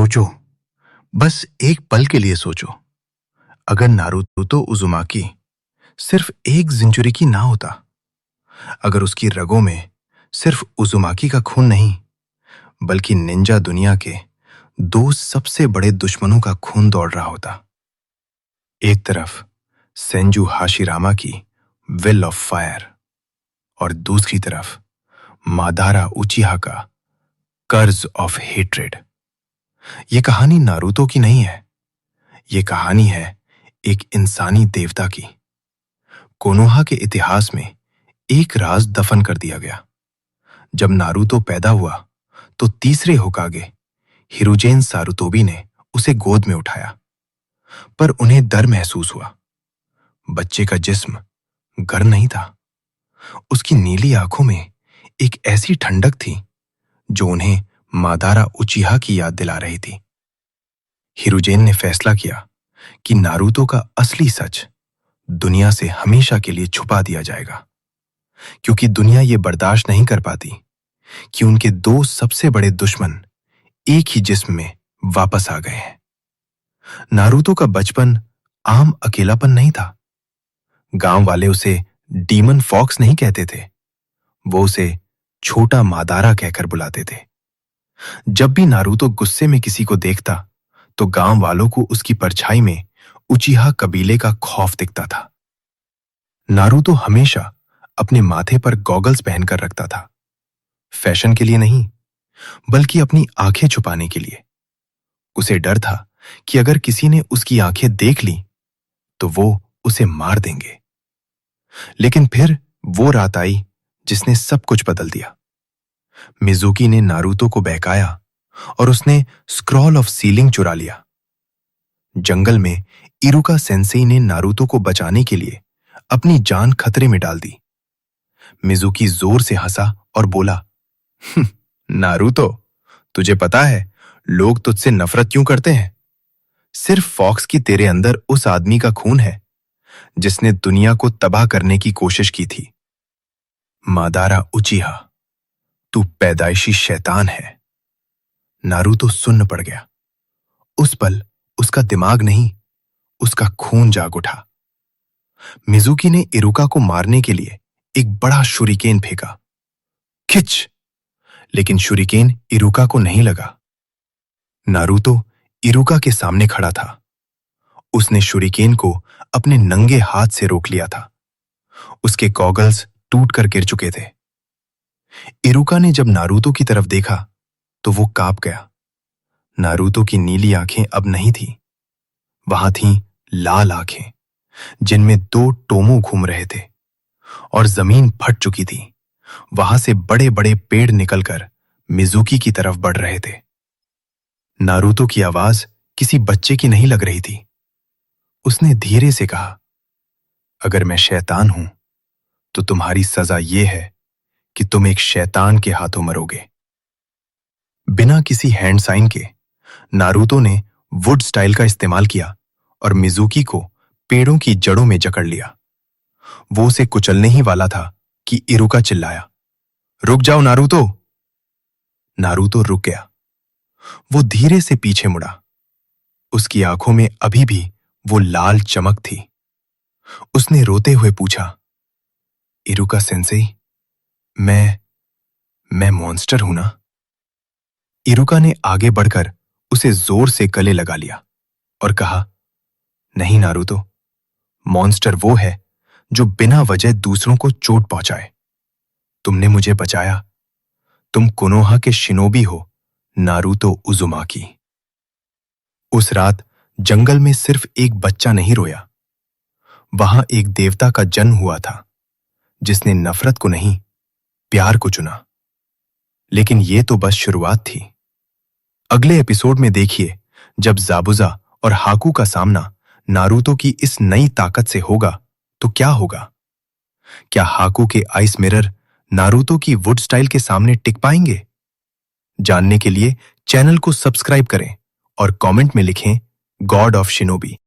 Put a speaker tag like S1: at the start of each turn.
S1: सोचो, बस एक पल के लिए सोचो। अगर नारुतो उज़ुमाकी सिर्फ एक सेंचुरी की ना होता, अगर उसकी रगों में सिर्फ उज़ुमाकी का खून नहीं, बल्कि निंजा दुनिया के दो सबसे बड़े दुश्मनों का खून दौड़ रहा होता। एक तरफ सेंजू हाशिरामा की विल ऑफ फायर और दूसरी तरफ मादारा उचिहा का कर्ज ऑफ हेट्रेड। ये कहानी नारुतो की नहीं है, ये कहानी है एक इंसानी देवता की। कोनोहा के इतिहास में एक राज दफन कर दिया गया। जब नारुतो पैदा हुआ तो तीसरे होकागे हिरुजेन सारुतोबी ने उसे गोद में उठाया, पर उन्हें डर महसूस हुआ। बच्चे का जिस्म गर्म नहीं था, उसकी नीली आंखों में एक ऐसी ठंडक थी जो उन्हें मादारा उचिहा की याद दिला रही थी। हिरुजेन ने फैसला किया कि नारुतो का असली सच दुनिया से हमेशा के लिए छुपा दिया जाएगा, क्योंकि दुनिया ये बर्दाश्त नहीं कर पाती कि उनके दो सबसे बड़े दुश्मन एक ही जिस्म में वापस आ गए हैं। नारुतो का बचपन आम अकेलापन नहीं था। गांव वाले उसे डीमन फॉक्स नहीं कहते थे, वो उसे छोटा मादारा कहकर बुलाते थे। जब भी नारुतो गुस्से में किसी को देखता तो गांव वालों को उसकी परछाई में उचिहा कबीले का खौफ दिखता था। नारुतो हमेशा अपने माथे पर गॉगल्स पहनकर रखता था, फैशन के लिए नहीं, बल्कि अपनी आंखें छुपाने के लिए। उसे डर था कि अगर किसी ने उसकी आंखें देख ली तो वो उसे मार देंगे। लेकिन फिर वो रात आई जिसने सब कुछ बदल दिया। मिजुकी ने नारुतो को बहकाया और उसने स्क्रॉल ऑफ सीलिंग चुरा लिया। जंगल में इरुका सेंसेई ने नारुतो को बचाने के लिए अपनी जान खतरे में डाल दी। मिजुकी जोर से हंसा और बोला, नारुतो, तुझे पता है लोग तुझसे नफरत क्यों करते हैं? सिर्फ फॉक्स की तेरे अंदर उस आदमी का खून है जिसने दुनिया को तबाह करने की कोशिश की थी। मादारा उचिहा, तू पैदाइशी शैतान है। नारुतो सुन्न पड़ गया। उस पल उसका दिमाग नहीं, उसका खून जाग उठा। मिजुकी ने इरुका को मारने के लिए एक बड़ा शुरिकेन फेंका। खिच! लेकिन शुरिकेन इरुका को नहीं लगा। नारुतो इरुका के सामने खड़ा था। उसने शुरिकेन को अपने नंगे हाथ से रोक लिया था। उसके गॉगल्स टूटकर गिर चुके थे। इरुका ने जब नारुतो की तरफ देखा तो वो कांप गया। नारुतो की नीली आंखें अब नहीं थीं, वहां थीं लाल आंखें जिनमें दो टोमो घूम रहे थे, और जमीन फट चुकी थी। वहां से बड़े बड़े पेड़ निकलकर मिजुकी की तरफ बढ़ रहे थे। नारुतो की आवाज किसी बच्चे की नहीं लग रही थी। उसने धीरे से कहा, अगर मैं शैतान हूं तो तुम्हारी सजा यह है कि तुम एक शैतान के हाथों मरोगे। बिना किसी हैंड साइन के नारुतो ने वुड स्टाइल का इस्तेमाल किया और मिजुकी को पेड़ों की जड़ों में जकड़ लिया। वो उसे कुचलने ही वाला था कि इरुका चिल्लाया, रुक जाओ नारुतो। नारुतो रुक गया। वो धीरे से पीछे मुड़ा। उसकी आंखों में अभी भी वो लाल चमक थी। उसने रोते हुए पूछा, इरुका सेंसेई, मैं मॉन्स्टर हूं ना? इरुका ने आगे बढ़कर उसे जोर से गले लगा लिया और कहा, नहीं नारुतो, मॉन्स्टर वो है जो बिना वजह दूसरों को चोट पहुंचाए। तुमने मुझे बचाया। तुम कोनोहा के शिनोबी हो, नारुतो उज़ुमाकी। उस रात जंगल में सिर्फ एक बच्चा नहीं रोया, वहां एक देवता का जन्म हुआ था जिसने नफरत को नहीं, प्यार को चुना। लेकिन यह तो बस शुरुआत थी। अगले एपिसोड में देखिए जब ज़ाबुज़ा और हाकू का सामना नारुतो की इस नई ताकत से होगा तो क्या होगा? क्या हाकू के आइस मिरर नारुतो की वुड स्टाइल के सामने टिक पाएंगे? जानने के लिए चैनल को सब्सक्राइब करें और कमेंट में लिखें, गॉड ऑफ शिनोबी।